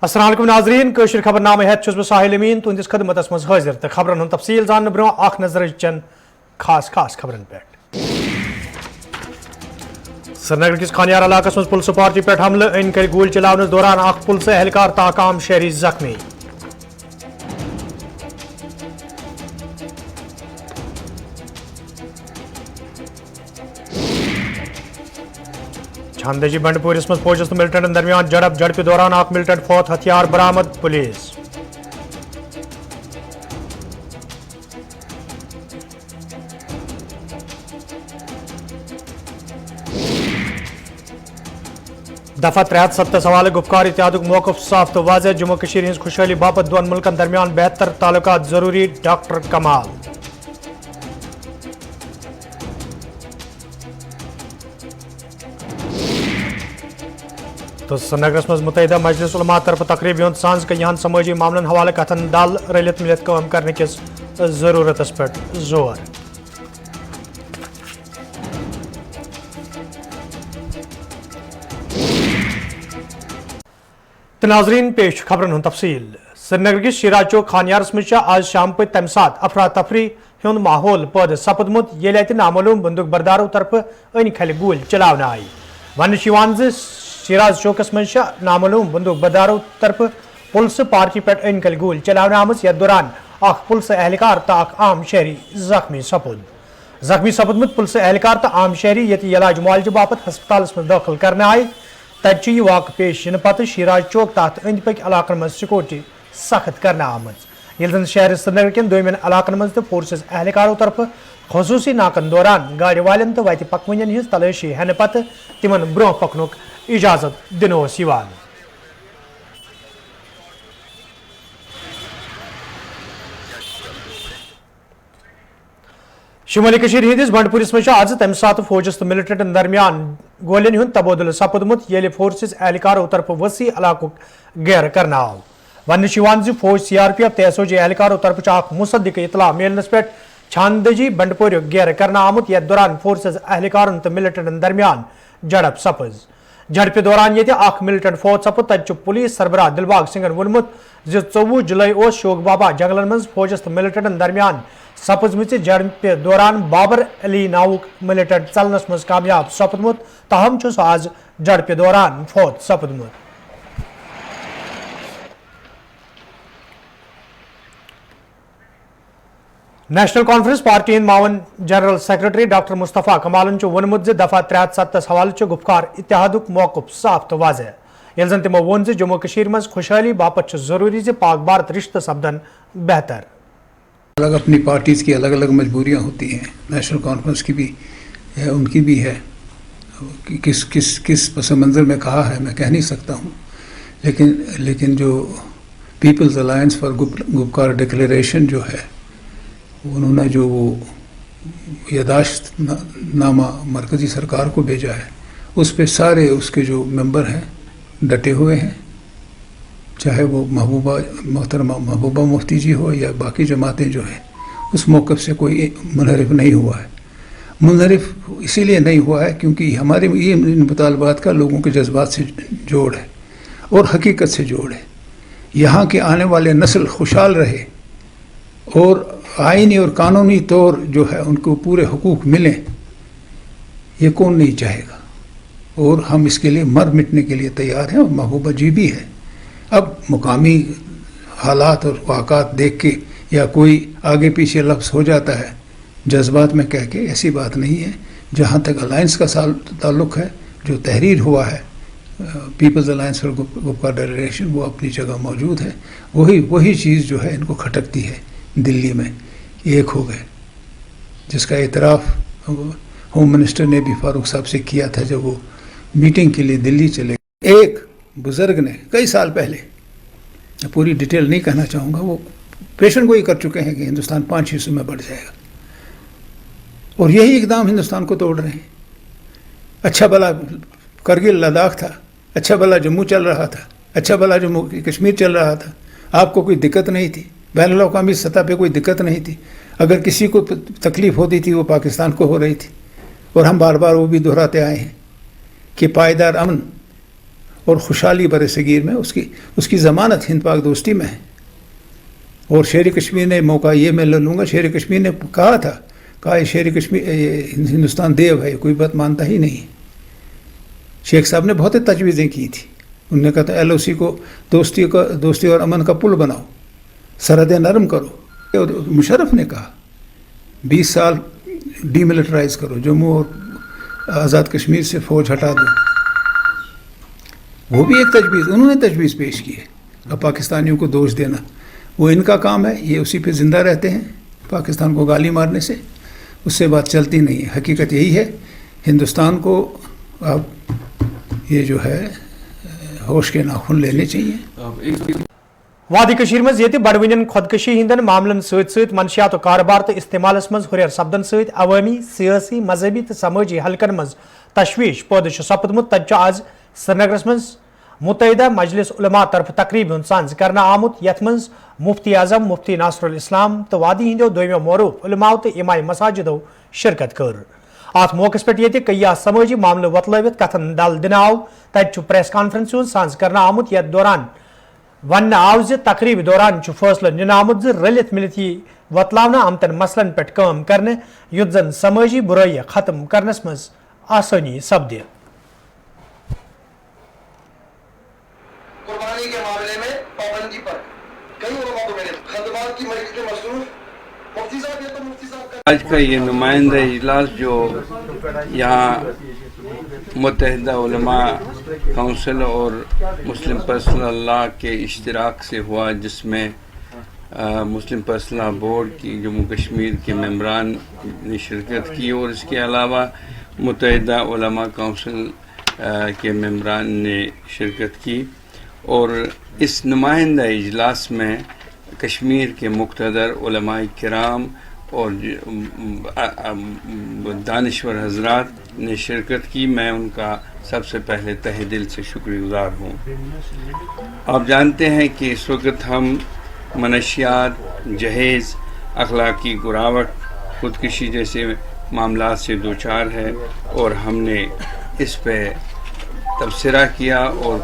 अस्सलाम वालेकुम नाज़रीन कशर खबरनामे हेत छुस बह साहिल अमीन तुंदिस खदमतस मज हाजिर तो खबरन हुंद तफसील जानने ब्रो अख नजर चन खास खबरन पे श्रीनगर किस खानियार इलाकस मज पुलिस पार्टी पे हमले इन कर गोली चलावनस दौरान अख पुलिस एहलकार ताकाम शहरी जख्मी छानदेजी बंडपुरिस मज फौजस तो मिलिटेंटन दरमियान झड़प के दौरान अख मिलिटेंट फौत हथियार बरामद पुलिस दफा 73 सवाल गुफ्कार इत्यादुक मौकफ साफ तो वाज़ेह जम्मू कश्मीर हिंस खुशहाली बापत दोन मुल्कन दरमियान बेहतर ताल्लुकात जरूरी डॉक्टर कमाल तो श्रीनगर मज मुतहिदा मजलिस उलमा तरफ तकरीब युंद सांझ के यहाँ समाजी मामलन हवाले कथन दल रलित मिलित काम करने किस जरूरत पे जोर तो नाजरीन पेश खबरन हुंद तफसील श्रीनगर किस शिराज चौक खानियारस मज आज शाम पे तम सात अफरा तफरी हुंद माहौल पद सपदमुत येले अति नामालूम बंदूक बरदारों तरफ अन खल गोल चलावन आई वन शिराज चौकस मज नामालूम बंदूक बरदारों तरफ पुलिस पार्टी पे अन खल गोल चलावन आम यथ दौरान अख पुलिस एहलकार तो आम शहरी जख्मी सपदमुत पुलिस एहलकार तो आम शहरी ये इलाज मुआलजे बापत हस्पताल में दाखिल करने आए तत वाक़ पेश इन पत शिराज चौक तहत अंद पक इलाकन मज सिक्योरिटी सख्त करने आम ये शहर श्रीनगर कन दोमिन इलाकन मज तो फोर्सेस एहलकारों तरफ खसूसी नाकन दौरान गाड़ी वालन तो वत पकवन हज तलाशी हेन पत तिमन ब्रोह पकनुक इजाजत दिन शुमाली कशीर हिंदिस बंडपुरिस मज आज तम सात फौजस तो मिलिटेंटन दरमियान गोलियन हुंद तबादुल सपदमुत येले फोर्सेस एहलकारों तरफ वसी इलाकुक घेर करना आव वन फौज सीआरपीएफ तो एसओजी एहलकारों तरफ अख मुसद्दिक इतला मिलनस पे छानदजी बंडपोर घेर करना आमुत यथ दौरान फोर्सेस एहलकारों तो मिलिटेंटन दरमियान झड़प दौरान ये अख मिलिटेंट फौत सपुद तत पुलिस सरबराह दिलबाग सिंगन वोनमुत 24 जुलाई शोक बाबा जंगलन मज फौजस तो मिलिटेंटन दरमियान सपजमच झड़प दौरान बाबर अली नावुक मिलिटेंट चलनस मज कामयाब सपदमुत तहम छुस आज झड़प दौरान फौत सपदमुत नेशनल कॉन्फ्रेंस पार्टी मावन जनरल सेक्रेटरी डॉक्टर मुस्तफा कमालन वोनमुत दफा 73 हवाले गुफ्कार इत्तेहादुक मौकफ साफ तो वाज़ेह ये जन तमो वोन जम्मू कश्मीर मज खुशहाली बापत जरूरी पाक भारत रिश्ते सपदन बेहतर अलग अपनी पार्टीज़ की अलग अलग मजबूरियाँ होती हैं। नेशनल कॉन्फ्रेंस की भी है, उनकी भी है। किस पस मंज़र में कहा है मैं कह नहीं सकता हूँ, लेकिन जो peoples alliance for Gupkar declaration जो है उन्होंने जो वो यादाश्त नामा मरकज़ी सरकार को भेजा है उस पे सारे उसके जो मेंबर हैं डटे हुए हैं, चाहे वो मोहतरमा महबूबा मुफ्ती जी हो या बाकी जमातें जो हैं उस मौक़िफ़ से कोई मुनहरिफ नहीं हुआ है। मुनहरिफ इसीलिए नहीं हुआ है क्योंकि हमारे ये इन मुतालबात का लोगों के जज्बात से जोड़ है और हकीकत से जोड़ है। यहाँ के आने वाले नस्ल खुशहाल रहे और आइनी और कानूनी तौर जो है उनको पूरे हुकूक मिलें, ये कौन नहीं चाहेगा और हम इसके लिए मर मिटने के लिए तैयार हैं और महबूबा जी भी है। अब मुकामी हालात और वाक़ात देख के या कोई आगे पीछे लफ्ज़ हो जाता है जज्बात में कह के, ऐसी बात नहीं है। जहाँ तक अलायंस का ताल्लुक़ है, जो तहरीर हुआ है peoples alliance for Gupkar declaration, वो अपनी जगह मौजूद है। वही चीज़ जो है इनको खटकती है। दिल्ली में एक हो गए, जिसका एतराफ़ होम मिनिस्टर ने भी फारूक साहब से किया था जब वो मीटिंग के लिए दिल्ली चले। एक बुज़ुर्ग ने कई साल पहले, पूरी डिटेल नहीं कहना चाहूँगा, वो पेशन गोई कर चुके हैं कि हिंदुस्तान 5 हिस्सों में बढ़ जाएगा और यही इकदाम हिंदुस्तान को तोड़ रहे हैं। अच्छा भला करगिल लद्दाख था, अच्छा भला जम्मू चल रहा था, अच्छा भला जम्मू कश्मीर चल रहा था, आपको कोई दिक्कत नहीं थी, बैनुल-अक़वामी सतह पे कोई दिक्कत नहीं थी। अगर किसी को तकलीफ़ होती थी वो पाकिस्तान को हो रही थी और हम बार बार वो भी दोहराते आए हैं कि पायदार अमन اور خوشحالی بر صغیر میں اس کی ضمانت ہند پاک دوستی میں ہے. اور شیر کشمیر نے موقع یہ میں لے لوں گا, شیر کشمیر نے کہا یہ شیر کشمیر ہندوستان دیو ہے, کوئی بات مانتا ہی نہیں. شیخ صاحب نے بہت تجویزیں کی تھی. انہوں نے کہا تھا LOC کو دوستی اور امن کا پل بناؤ, سرحدیں نرم کرو. اور مشرف نے کہا 20 سال ڈی ملٹرائز کرو, جموں اور آزاد کشمیر سے فوج ہٹا دو. وہ بھی ایک تجویز, انہوں نے تجویز پیش کی ہے. اب پاکستانیوں کو دوش دینا وہ ان کا کام ہے, یہ اسی پہ زندہ رہتے ہیں. پاکستان کو گالی مارنے سے اس سے بات چلتی نہیں ہے. حقیقت یہی ہے, ہندوستان کو اب یہ جو ہے ہوش کے ناخن لینے چاہیے. وادی کشیر مز یہ بڑوین خودکشی ہندن معاملن ست منشیات و کاروبار تو استعمالس مز ہریر سپدن ست عوامی سیاسی مذہبی تو سماجی حلقن مز تشویش پود سپدمت. تج آز سرینگرس مز متحدہ مجلس علماء طرف تقریب ہند سانز کرنا آمت, یت مز مفتی اعظم مفتی ناصر الاسلام تو وادی ہندو دویمو معروف علماء تو امام مساجدو شرکت کر. ات موقع پہ یہ کئی سماجی معاملہ وتلوت کتن دل دن آو. تت پریس کانفرنس سانز کرنا آمت, یت دوران ون آو تقریب دوران فیصلہ نن آمت رلت ملت یہ وتلانا آمتن مسلن پہ کام کرنے یت زن سماجی برائی ختم کرنس مز آسانی سپدے. قربانی کے معاملے میں پابندی پر کئی علماء کو میں نے خدمات کی مجلس میں مصروف مفتی صاحب, یہ تو مفتی صاحب کا آج کا یہ نمائندہ اجلاس جو یہاں متحدہ علماء کونسل اور مسلم پرسنل لاء کے اشتراک سے ہوا, جس میں مسلم پرسنل لاء بورڈ کی جموں کشمیر کے ممبران نے شرکت کی, اور اس کے علاوہ متحدہ علماء کونسل کے ممبران نے شرکت کی. اور اس نمائندہ اجلاس میں کشمیر کے مقتدر علماء کرام اور دانشور حضرات نے شرکت کی. میں ان کا سب سے پہلے تہ دل سے شکر گزار ہوں. آپ جانتے ہیں کہ اس وقت ہم منشیات, جہیز, اخلاقی گراوٹ, خودکشی جیسے معاملات سے دوچار ہے, اور ہم نے اس پہ تبصرہ کیا. اور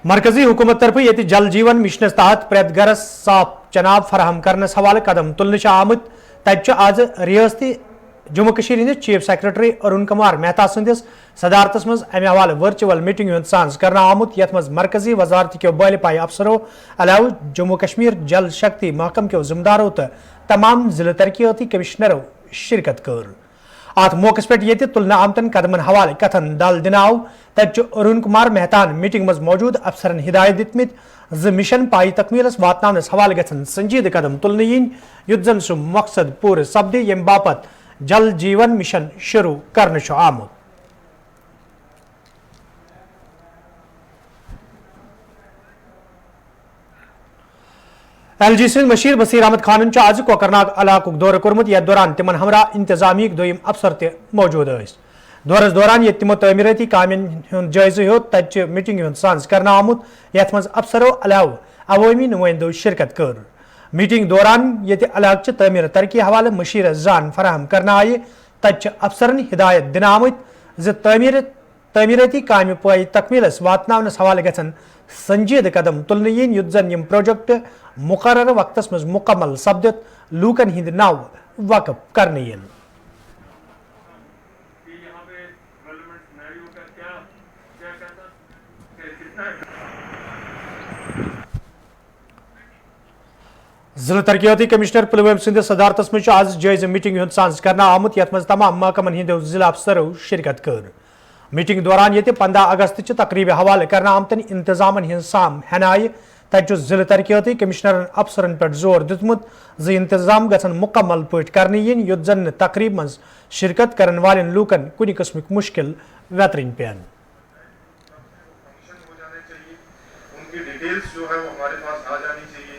مرکزی حکومت طرف یہ جل جیون مشنس تحت پریت گرس صاف چناب فراہم کرنس حوالہ قدم تلنے آمت. تج آز ریاستی جموں کشیر ہندس چیف سیکرٹری ارون کمار مہتا سندس صدارتس مز امہ حوالہ ورچوئل میٹنگ ہند سانز کرنا آمت, یت مز مرکزی وزارت کے بال پائی افسروں علاوہ جموں کشمیر جل شکتی محکم کے ذمہ داروں تو تمام ضلع ترقیاتی کمشنروں شرکت کر. ات موقع پہ یہ تلنے آمتن قدمن حوالہ کتن دل دن آو. تت ارون کمار مہتان میٹنگ مز موجود افسرن ہدایت دتمت مشن پائی تکمیلس واتنس حوالہ گھن سنجید قدم تلنے ین, یت زن سہ مقصد پور سپدے یم باپت جل جیون مشن شروع کرنے آمت. LG سند مشیر بصیر احمد خانن آز کوکرناگ علاقہ دورہ کورمت, یتھ دوران تمن ہمراہ انتظامی دویم افسر تہ موجود ٲسۍ. دورس دوران یہ تمو تعمیراتی کامین ہند جائزہ ہیوت, تت میٹنگ ہند سانز کرنا آمت, یتھ مز افسروں علاوہ عوامی نمائندوں شرکت کر. میٹنگ دوران یہ علاقہ تعمیر ترقی حوالہ مشیر زان فراہم کرنا آئی. تت افسرن ہدایت دن آمت ز تعمیراتی کامہ پائی تکمیلس واتنس حوالہ گھن سنجید قدم تلنے ین, یت زن یم پروجیکٹ مقررہ وقتس مز مکمل سپدت لوکن ہند نو وقف کرنے ین. ضلع ترقیاتی کمشنر پلویم سندس صدارتس مز آز جائزہ میٹنگ ہند سانز کرنا آمت, یتھ مز تمام محکمن ہند ضلع افسروں شرکت کر. میٹنگ دوران یہ 15 اگست چہ تقریب حوالہ کرنا آمتن انتظامن ہند سام ہنائہ. تت ضلع ترقیاتی کمشنرن افسرن پہ زور دتمت ز انتظام گھن مکمل پٲٹھۍ کرنے ین, یت زن تقریب مز شرکت کرن والن لوکن کُنہ قسمک مشکل ویترن پین. ان کی ڈیٹیلز جو ہے وہ ہمارے پاس آ جانی چاہیے.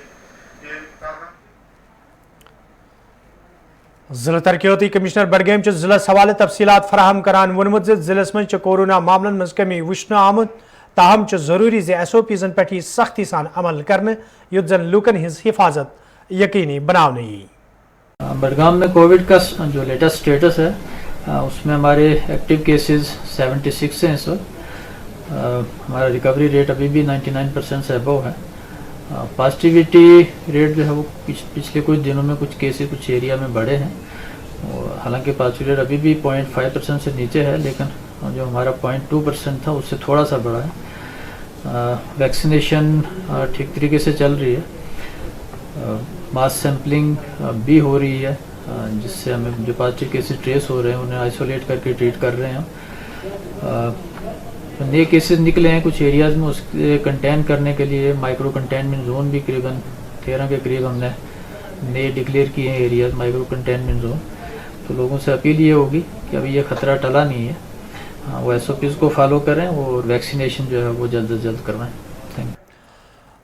ضلع ترقیاتی کمشنر بڈگام چہ ضلع حوالہ تفصیلات فراہم کران وونمت ز ضلع مز کورونا معاملن مز کمی وچھنہ آمت, تاہم ضروری ز SOPزن پہ سختی سان عمل کرنے, یت زن لوکن ہز حفاظت یقینی بنانے یی. بڈگام میں کووڈ کا جو لیٹسٹ اسٹیٹس ہے اس میں ہمارے ایکٹیو کیسز 76 ہیں اس وقت. हमारा रिकवरी रेट अभी भी 99% से अबव है। पॉजिटिविटी रेट जो है वो पिछले कुछ दिनों में कुछ केसेस कुछ एरिया में बढ़े हैं, और हालांकि पॉजिटिविटी रेट अभी भी 0.5% से नीचे है, लेकिन जो हमारा 0.2% था उससे थोड़ा सा बढ़ा है। वैक्सीनेशन ठीक तरीके से चल रही है, मास सैम्पलिंग भी हो रही है, जिससे हमें जो पॉजिटिव केसेस ट्रेस हो रहे हैं उन्हें आइसोलेट करके ट्रीट कर रहे हैं। नए केसेस निकले हैं कुछ एरियाज़ में, उसके कंटेन करने के लिए माइक्रो कंटेनमेंट जोन भी करीबन 13 के करीब हमने नए डिक्लेयर किए हैं एरियाज माइक्रो कंटेनमेंट जोन। तो लोगों से अपील ये होगी कि अभी ये ख़तरा टला नहीं है, वो SOPs को फॉलो करें और वैक्सीनेशन जो है वो जल्द से जल्द करवाएं। Thank you.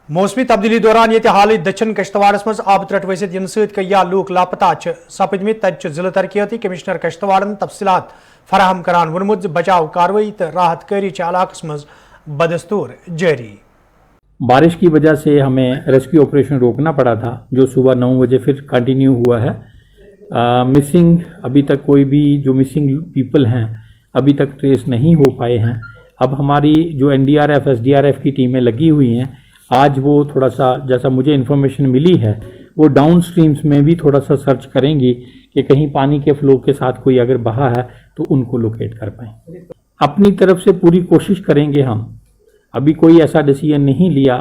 मौसमी तब्दीली दौरान ये हाल दक्षिण कश्तवाड़स मज आब त्रट वसित इन सया लूक लापता सपदम तत जिला तरक्याती कमिश्नर कश्तवाड़न तफसीलात फराहम करान वोनमुत बचाव कार्रवाई तो राहत कारी इलाकस मज बदस्तूर जारी। बारिश की वजह से हमें रेस्क्यू ऑपरेशन रोकना पड़ा था, जो सुबह 9 बजे फिर कंटिन्यू हुआ है। मिसिंग अभी तक कोई भी जो मिसिंग पीपल हैं अभी तक ट्रेस नहीं हो पाए हैं। अब हमारी जो NDRF SDRF की टीमें लगी हुई हैं, आज वो थोड़ा सा जैसा मुझे इन्फॉर्मेशन मिली है वो डाउन स्ट्रीम्स में भी थोड़ा सा सर्च करेंगी कि कहीं पानी के फ्लो के साथ कोई अगर बहा है तो उनको लोकेट कर पाएँ। अपनी तरफ से पूरी कोशिश करेंगे हम। अभी कोई ऐसा डिसीजन नहीं लिया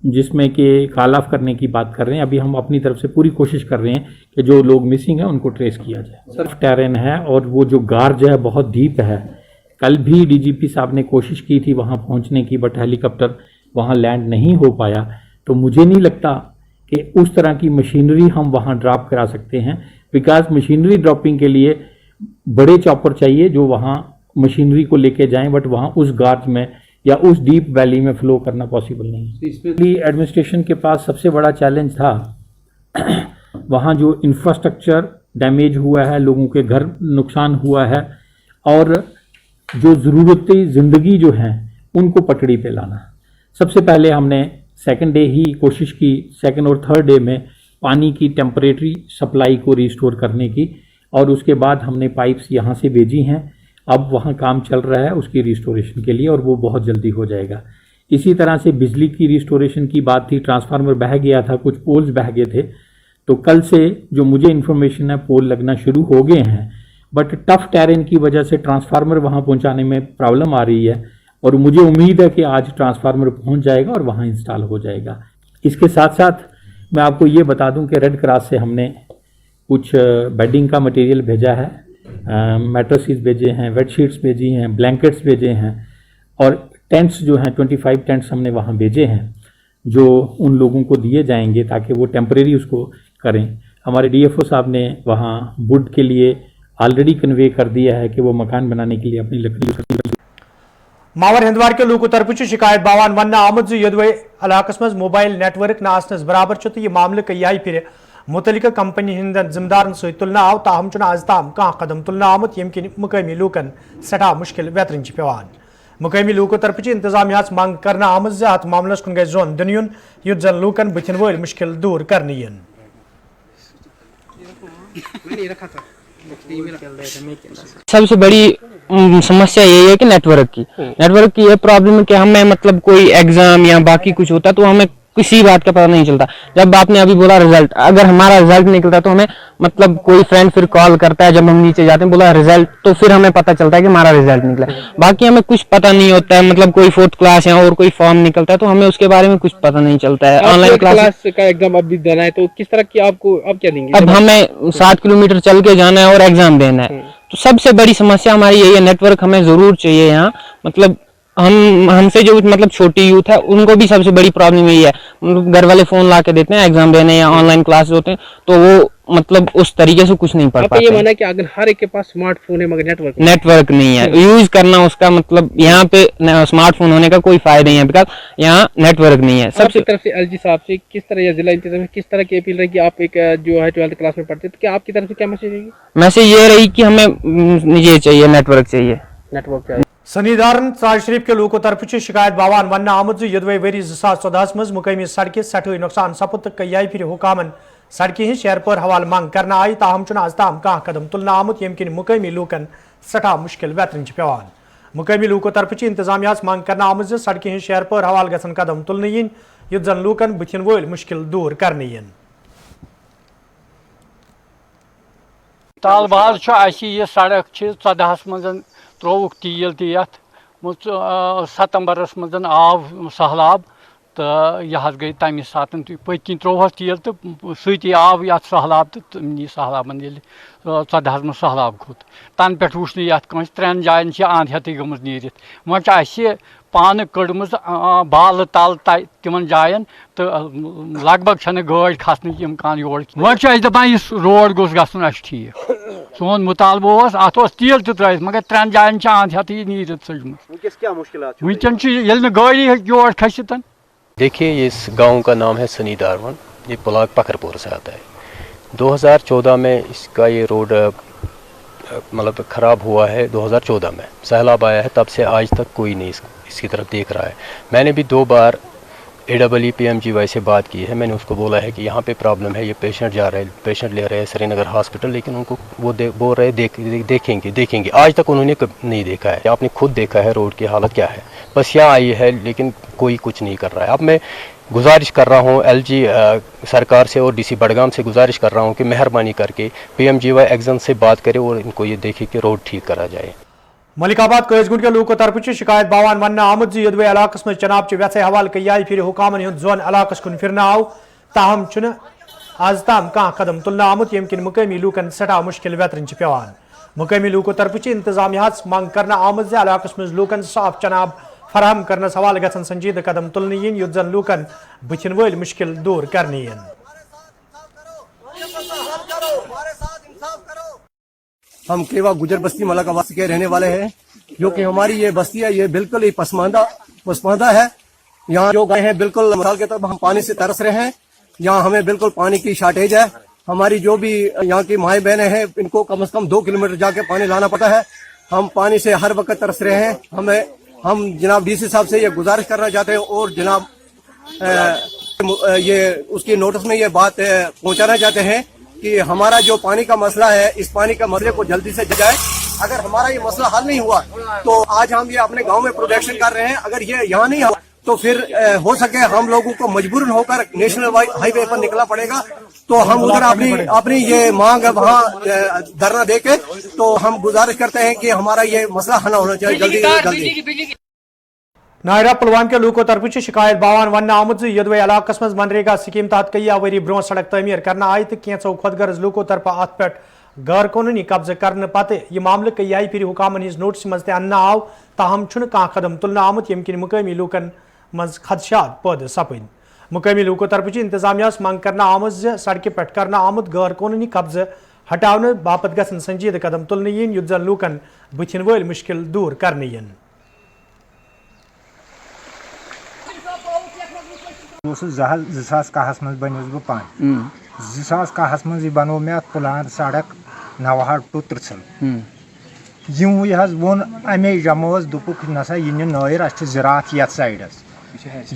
जिसमें कि कॉल ऑफ करने की बात कर रहे हैं। अभी हम अपनी तरफ से पूरी कोशिश कर रहे हैं कि जो लोग मिसिंग हैं उनको ट्रेस किया जाए। सर्फ टेरेन है और वो जो गार्ज है बहुत डीप है। कल भी DGP साहब ने कोशिश की थी वहाँ पहुँचने की, बट हेलीकॉप्टर वहाँ लैंड नहीं हो पाया। तो मुझे नहीं लगता कि उस तरह की मशीनरी हम वहाँ ड्रॉप करा सकते हैं, बिकॉज मशीनरी ड्रॉपिंग के लिए बड़े चॉपर चाहिए जो वहाँ मशीनरी को लेके जाएं, बट वहाँ उस गार्ज में या उस डीप वैली में फ्लो करना पॉसिबल नहीं है। इसलिए एडमिनिस्ट्रेशन के पास सबसे बड़ा चैलेंज था वहाँ जो इंफ्रास्ट्रक्चर डैमेज हुआ है, लोगों के घर नुकसान हुआ है, और जो ज़रूरती ज़िंदगी जो हैं उनको पटड़ी पे लाना। सबसे पहले हमने सेकंड डे ही कोशिश की, सेकंड और थर्ड डे में पानी की टेम्परेरी सप्लाई को रिस्टोर करने की, और उसके बाद हमने पाइप्स यहाँ से भेजी हैं। अब वहाँ काम चल रहा है उसकी रिस्टोरेशन के लिए, और वो बहुत जल्दी हो जाएगा। इसी तरह से बिजली की रिस्टोरेशन की बात थी, ट्रांसफार्मर बह गया था, कुछ पोल्स बह गए थे, तो कल से जो मुझे इन्फॉर्मेशन है पोल लगना शुरू हो गए हैं, बट टफ टेरेन की वजह से ट्रांसफार्मर वहाँ पहुँचाने में प्रॉब्लम आ रही है, और मुझे उम्मीद है कि आज ट्रांसफार्मर पहुँच जाएगा और वहाँ इंस्टॉल हो जाएगा। इसके साथ साथ मैं आपको ये बता दूं कि रेड क्रॉस से हमने कुछ बेडिंग का मटेरियल भेजा है, मैट्रेसेस भेजे हैं, बेडशीट्स भेजी हैं, ब्लैंकेट्स भेजे हैं, और टेंट्स जो हैं 25 टेंट्स हमने वहाँ भेजे हैं जो उन लोगों को दिए जाएंगे ताकि वो टेम्परेरी उसको करें। हमारे DFO साहब ने वहाँ वुड के लिए ऑलरेडी कन्वे कर दिया है कि वो मकान बनाने के लिए अपनी लकड़ी। मावर हिंदवार के लूक तरफ शिकायत बावान वन आमद योदवे इलाकस मज मोबाइल नेटवर्क न आसनस बराबर तो यह मामले कई फिर मुतलिका कंपनी हिंद जिम्मेदारन सत तुलना आव, ताहम आज ताम कह कदम तुलना आमुत यम कि मुकामी लूकन सठा मुश्किल वेतरन पेवान। मुकामी लूको तरफ इंतजामिया मंग कर आमज अत मामलस कुन गई जोन दिन युन युत जन लूकन बुथिन वल मुश्किल दूर करने यन। सबसे बड़ी समस्या यही है कि नेटवर्क की ये प्रॉब्लम है कि हमें मतलब कोई एग्जाम या बाकी कुछ होता तो हमें किसी बात का पता नहीं चलता। जब आपने अभी बोला रिजल्ट, अगर हमारा रिजल्ट निकलता तो हमें मतलब कोई फ्रेंड फिर कॉल करता है, जब हम नीचे जाते हैं बोला रिजल्ट, तो फिर हमें पता चलता है कि हमारा रिजल्ट निकला। बाकी हमें कुछ पता नहीं होता है, मतलब कोई 4th क्लास या और कोई फॉर्म निकलता है तो हमें उसके बारे में कुछ पता नहीं चलता है। ऑनलाइन क्लास का एग्जाम अभी देना है तो किस तरह की आपको अब क्या देंगे? अब हमें 7 किलोमीटर चल के जाना है और एग्जाम देना है। तो सबसे बड़ी समस्या हमारी यही है, नेटवर्क हमें जरूर चाहिए यहाँ। मतलब हमसे जो मतलब छोटी यूथ है उनको भी सबसे बड़ी प्रॉब्लम यही है, घर वाले फोन ला के देते हैं एग्जाम देने या ऑनलाइन क्लासेस होते हैं तो वो मतलब उस तरीके से कुछ नहीं पढ़ पाते। ये माना कि अगर हर एक के पास स्मार्टफोन है मगर नेटवर्क नहीं है, यूज करना उसका मतलब यहाँ पे स्मार्टफोन होने का कोई फायदा नहीं है, बिकॉज यहाँ नेटवर्क नहीं है। सबसे तरफ से LG साहब से किस तरह या जिला इंतजाम में किस तरह की अपील रही कि आप एक जो है 12th क्लास में पढ़ते तो क्या आपकी तरफ से क्या मैसेज रहेगी? मैसेज ये रही कि हमें ये चाहिए, नेटवर्क चाहिए। सनीदारन ताज शरीफ के लूको तरफ शिकायत बावान वन आमद युदवे वरी 2014 मज मुकामी सड़कें सठे नुकसान सपुत कई फिर हुकामन सड़कें हिंद शहर पर हवाल मांग करना आई, ताहम आज ताम कह कदम तुलना आमुत यम कि मुकामी लूकन सठा मुश्किल वेतरन पेवान। مقامی لوکو طرف انتظامیہ منگ کرنا آمت سڑکہ ہند شہر پور حوالہ گھن قدم تلن ین یت زن لوکن بتھن ول مشکل دور کرنے ین طالبہ یہ سڑک 14 من تروک تیل تیت ستمبرس من آو سہلاب تو یہ گئی تمہ سات پتکن تروہس تیل تو سی آو یت سہلاب تو نی سہلاب 14 من سہلاب کھوت تن پہ وچ یت کنس 3 جائن اند ہیتھی گمز نیرت وے پان کڑم بال تل تمن جائن تو لگ بھگ گاڑی کھسن امکان یور وے دپان یہ روڈ گوس گھن اس ٹھیک سون مطالبہ ات تیل تہ ترٲیِتھ مگر 3 جائن اند ہیتھی نیرت ونکین گاڑی یور کھسِتھ. دیکھیے اس گاؤں کا نام ہے سنی دارون, یہ بلاک پکھرپور سے آتا ہے. 2014 میں اس کا یہ روڈ مطلب خراب ہوا ہے. 2014 میں سیلاب آیا ہے, تب سے آج تک کوئی نہیں اس کی طرف دیکھ رہا ہے. میں نے بھی 2 بار AEE-PMGY سے بات کی ہے. میں نے اس کو بولا ہے کہ یہاں پہ پرابلم ہے, یہ پیشنٹ جا رہے ہیں, پیشنٹ لے رہے ہیں سری نگر ہاسپٹل, لیکن ان کو وہ بول رہے دیکھیں گے. آج تک انہوں نے نہیں دیکھا ہے. آپ نے خود دیکھا ہے روڈ کی حالت کیا ہے. بس یہاں آئی ہے لیکن کوئی کچھ نہیں کر رہا ہے. اب میں گزارش کر رہا ہوں LG سرکار سے اور DC بڑگام سے گزارش کر رہا ہوں کہ مہربانی کر کے PMGY ایگزن سے بات کرے اور ان کو یہ دیکھے کہ روڈ ٹھیک کرا جائے. ملک آباد قیس گنڈ کے لوکو طرف شکایت باوان ون آمت یدوے علاقہ میں چناب چہ ویسے حوالہ کئی پھر حکامن ہند زون علاقہ کن پھر آو, تاہم آز تام کھانا قدم تلن آمت یم کن مقامی لوکن سٹھا مشکل ویترن پیوان. مقامی لوکو طرف انتظامیہ منگ کرنا آمت علاقہ میں لوکن صاف چناب فراہم کرنس حوالہ گھن سنجیدہ قدم تلن ین یت زن لوکن بتھن ول مشکل دور کرنے ین. ہم کیوا گجر بستی ملک آباد کے رہنے والے ہیں, جو کہ ہماری یہ بستی ہے یہ بالکل ہی پسماندہ ہے. یہاں جو گئے ہیں بالکل مثال کے طور پر ہم پانی سے ترس رہے ہیں. یہاں ہمیں بالکل پانی کی شارٹیج ہے. ہماری جو بھی یہاں کی مائیں بہنیں ہیں ان کو کم از کم 2 کلومیٹر جا کے پانی لانا پڑتا ہے. ہم پانی سے ہر وقت ترس رہے ہیں. ہم جناب DC صاحب سے یہ گزارش کرنا چاہتے ہیں اور جناب یہ اس کی نوٹس میں یہ بات پہنچانا چاہتے ہیں کہ ہمارا جو پانی کا مسئلہ ہے اس پانی کا مسئلے کو جلدی سے جائے. اگر ہمارا یہ مسئلہ حل نہیں ہوا تو آج ہم یہ اپنے گاؤں میں پروڈکشن کر رہے ہیں. اگر یہ یہاں نہیں ہوا تو پھر ہو سکے ہم لوگوں کو مجبوراً ہو کر نیشنل ہائی وے پر نکلنا پڑے گا. تو ہم ادھر اپنی یہ مانگ وہاں دھرنا دے کے تو ہم گزارش کرتے ہیں کہ ہمارا یہ مسئلہ حل ہونا چاہیے جلدی. نائرہ پلوام کے لوکو طرف شکایت باوان ون آمت یدوے علاقہ میں منریگا سکیم تحت کئی وری برو سڑک تعمیر کرنا آئی تو کینچو خود غرض لوکو طرف ات پہ غیر قانونی قبضہ کرنے پتہ یہ معاملہ کئی پھر حکامن ہز نوٹس مز تہ آو, تاہم کھانا قدم تلن آمت یم کن مقامی لوکن مز خدشات پید سپد. مقامی لوکو طرف انتظامیہ منگ کرنا آمت سڑکہ پہ کرنا آمت غیر قانونی قبضہ ہٹانے باپت گھن سنجیدہ قدم تلن ین یت زن لوکن بتھن ول مشکل دور کرنے ین. زاس کہس من بنس بہ پان 2010 من یہ بنو مے پلان سڑک نوہاٹ ٹو ترسل. یہ وون امے جمع دپک نسا یہ نائر اس زراعت یت سائڈس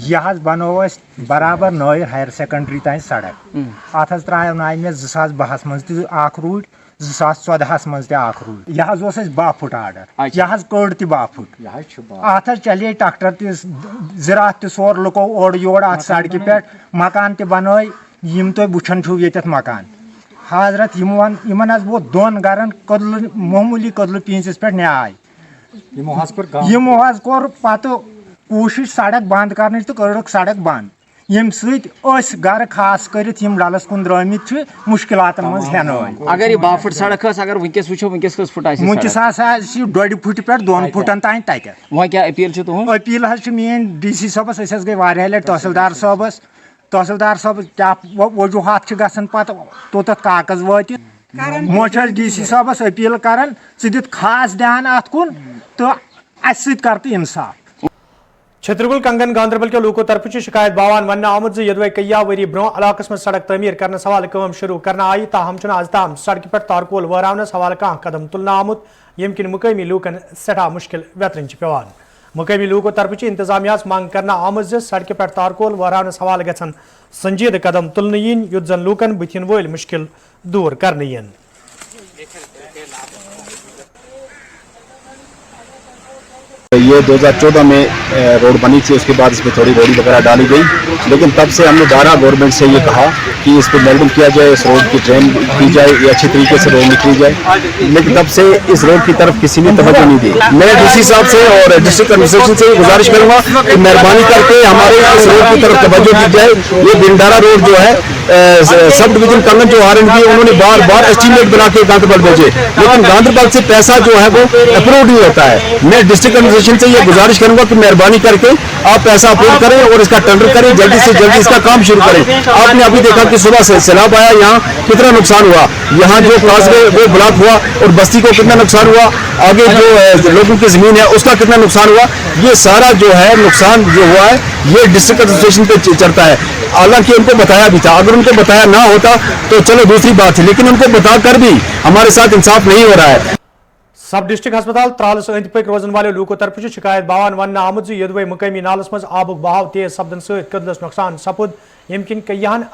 یہ بنو اس برابر نائر ہائر سیکنڈری تین سڑک. ات ترائے مے 2012 من تہ روٹ 2014 من تہ روٹ. یہ 10 فٹ آرڈر یہ کڑ تہ 10 فٹ. ات چلے ٹریکٹر تہ زراعت تہ سور لکو اور یور ات سڑکہ پہ مکان تہ بنائے یم تھی وچان چھو یت مکان. حضرت یمن ووت 2 گرن کدل معمولی کدل پینچس پہ نیاے. یمو کور پتہ کوشش سڑک بند کرنے تو کڑک سڑک بند یم ست گر خاص کرت یم ڈلس کن درامت مشکلات مز ہین. اگر یہ 12 فٹ سڑک اگر ونکس وچو ونکس کس فٹ ونکس 2.5 فٹ پہ 2 فٹن تین تک. وہاں کیا اپیل تہذ اپیل مین DC صبس گئی واریاہ لٹ تحصیلدار صاحب کیا وجوہات گھن پتہ توتھ کاغذ وات وچ DC صاحبس اپیل کران ثہ دت خاص دھیان ات کن تو اس ست کر تو انصاف. چھترگل کنگن گاندربل کے لوکو طرف شکایت باوان ون آمت یدوے کئی وری برو علاقہ میں سڑک تعمیر کرنے حوالہ کام شروع کرنا آئی, تاہم آز تام سڑکہ پہ تارکول وراونس حوالہ کھانا قدم تلن آمت یم کن مقامی لوکن سٹھا مشکل ویترن پیوان. مقامی لوکو طرف انتظامیہ منگ کرنا آمت سڑکہ پہ تارکول وراونس حوالہ گھن سنجیدہ قدم تلن ین یت زن لوکن بتھن ول مشکل دور کرنے ین. ये 2014 में रोड बनी थी, उसके बाद इसमें थोड़ी रोड वगैरह डाली गई, लेकिन तब से हमने 12 गवर्नमेंट से ये कहा कि इस पर मेल्डिंग किया जाए, इस रोड की ड्रेन की जाए, ये अच्छी तरीके से रोड निकली जाए, लेकिन तब से इस रोड की तरफ किसी ने तवज्जो नहीं दी। मैं डीसी साहब से और डिस्ट्रिक्ट एडमिनिस्ट्रेशन से गुजारिश करूंगा कि मेहरबानी करके हमारे इस रोड की तरफ तवज्जो दी जाए। ये बिंडारा रोड जो है सब डिवीजन कंगन जो RNB उन्होंने बार बार एस्टीमेट बना के गांधरबल भेजे, लेकिन गांधरबल से पैसा जो है वो अप्रूव नहीं होता है। मैं डिस्ट्रिक्ट एडमिनिस्ट्रेशन से ये गुजारिश करूंगा कि मेहरबानी करके आप पैसा अप्रूव करें और इसका टेंडर करें, जल्दी से जल्दी इसका काम शुरू करें। आपने अभी देखा कि सुबह से सैलाब आया, यहाँ कितना नुकसान हुआ, यहाँ जो काजवे वो ब्लॉक हुआ और बस्ती को कितना नुकसान हुआ, आगे जो लोगों की जमीन है उसका कितना नुकसान हुआ। ये सारा जो है नुकसान जो हुआ है ये डिस्ट्रिक्ट एडमिनिस्ट्रेशन पे चढ़ता है। हालांकि उनको बताया भी था, अगर उनको बताया ना होता तो चलो दूसरी बात थी, लेकिन उनको बताकर भी हमारे साथ इंसाफ नहीं हो रहा है। सब डिस्ट्रिक्ट अस्पताल त्रालस अंद पक रोजन वाले लूकों तरफ शिकायत बावान वन आमुद यदवे मुकामी नालस मज आबुक बहाव तेज सपदन सदलस नुकसान सपुद यमकिन कईयान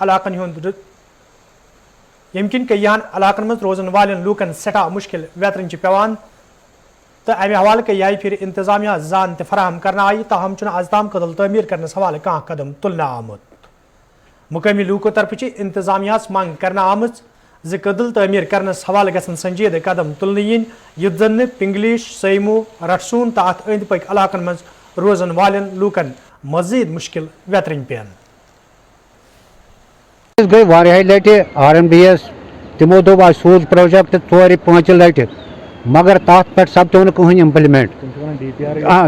इलाकन मज रोजन वाले लूकन सठा मुश्किल वेतरन पेवान तो अमे हवाले कई फिर इंतजामिया जान फराहम करना आई, ताहम अजताम कदल तमीर करने हवाले कह कदम तुलना आमुद। मुकामी लूकों तरफ इंतजामिया मंग करना आम कदल तमीर करनस हवाले गसन संजीद कदम तुलने इन युद्ध जन पिंगलिश सैमू रटसून तो अत अंद पक इलाकन मज रोजन वालन लूकन मजीद मुश्किल वेतरन पेन गई वारिया लटि RNBS तमो दोप सूज प्रोजेक्ट 4-5 लटि मगर तथ पे सपदो न कहीं इम्प्लीमेंट।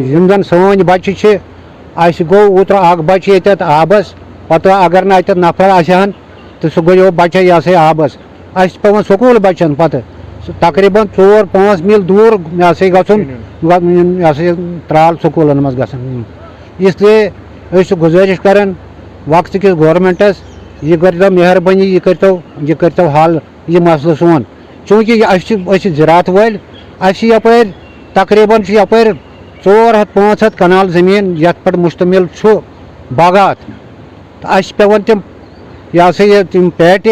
यम जन सन बच्चे गो उतर बच्चे आबस पता अगर न नफर आसान तो सह गो बच्चा यह सा आबस पे स्कूल बच्चन पत तकरीबन 4-5 मील दूर गन त्राल स्कूलन मज गन, इसलिए गुजारिश करान वक्त किस गवर्नमेंटस यह कर मेहरबानी यह कर हल यह मसल सोन, चूँकि ज़रात वल यपर तकरीबन यपर 400-500 कनाल ज़मीन यथ पे मुश्तमिल बागात तो पेवन तम यह सा तम पैट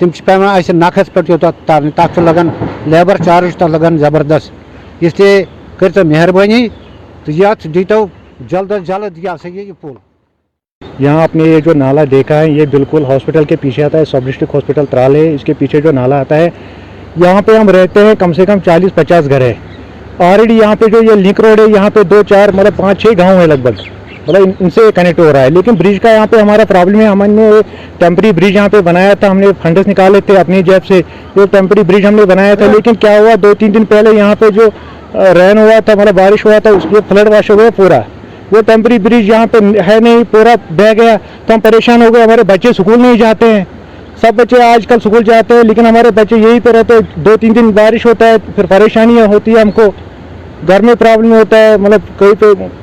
तम पे नखस पे तरन तथ लगन लेबर चार्ज तक लगन ज़बरदस्त, इसलिए कर मेहरबानी तो ये दीतो जल्द अज जल्द यह सा ये पुल। यहाँ आपने ये जो नाला देखा है ये बिल्कुल हॉस्पिटल के पीछे आता है, सब डिस्ट्रिक्ट हॉस्पिटल त्राल है, इसके पीछे जो नाला आता है यहाँ पे हम रहते हैं, कम से कम 40-50 घर है ऑलरेडी। यहाँ पे जो ये लिंक रोड है यहाँ पे 2-4 मतलब 5-6 गांव है लगभग, मतलब इनसे कनेक्ट हो रहा है। लेकिन ब्रिज का यहाँ पे हमारा प्रॉब्लम है, हमने टेम्परी ब्रिज यहाँ पे बनाया था, हमने फंड्स निकाले थे अपनी जेब से, वो टेम्परी ब्रिज हमने बनाया था। लेकिन क्या हुआ 2-3 दिन पहले यहाँ पे जो रेन हुआ था, मतलब बारिश हुआ था, उसके फ्लड वाश हो गया पूरा, वो टेम्परी ब्रिज यहाँ पे है नहीं, पूरा बह गया तो हम परेशान हो गए। हमारे बच्चे स्कूल नहीं जाते हैं, सब बच्चे आजकल स्कूल जाते हैं लेकिन हमारे बच्चे यहीं पे रहते हैं। 2-3 दिन बारिश होता है फिर परेशानियाँ होती है, हमको घर में प्रॉब्लम होता है, मतलब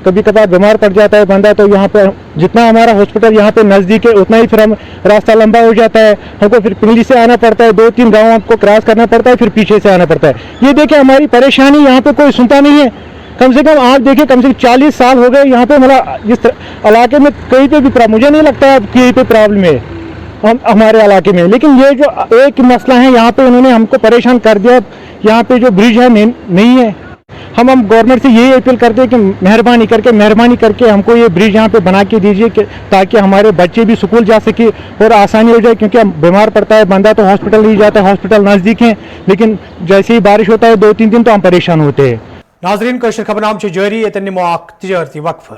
कभी कभार बीमार पड़ जाता है बंदा, तो यहाँ पे जितना हमारा हॉस्पिटल यहाँ पे नज़दीक है उतना ही फिर हम रास्ता लंबा हो जाता है, हमको फिर पिंगली से आना पड़ता है, 2-3 गाँव हमको क्रॉस करना पड़ता है, फिर पीछे से आना पड़ता है। ये देखिए हमारी परेशानी, यहाँ पे कोई सुनता नहीं है। कम से कम आप देखिए कम से कम 40 साल हो गए यहाँ पे, मतलब इस इलाके में कहीं पे भी मुझे नहीं लगता है कहीं पे प्रॉब्लम है हमारे इलाके में। लेकिन ये जो एक मसला है यहाँ पे उन्होंने हमको परेशान कर दिया, यहाँ पे जो ब्रिज है नहीं है। हम गवर्नमेंट से यही अपील करते हैं कि मेहरबानी करके हमको ये ब्रिज यहाँ पे बना के दीजिए ताकि हमारे बच्चे भी स्कूल जा सके और आसानी हो जाए, क्योंकि हम बीमार पड़ता है बंदा तो हॉस्पिटल नहीं जाता है, हॉस्पिटल नज़दीक है लेकिन जैसे ही बारिश होता है 2-3 दिन तो हम परेशान होते हैं। नाजरीन कशर खबरनाम जारी, ये तजरती वक्फ।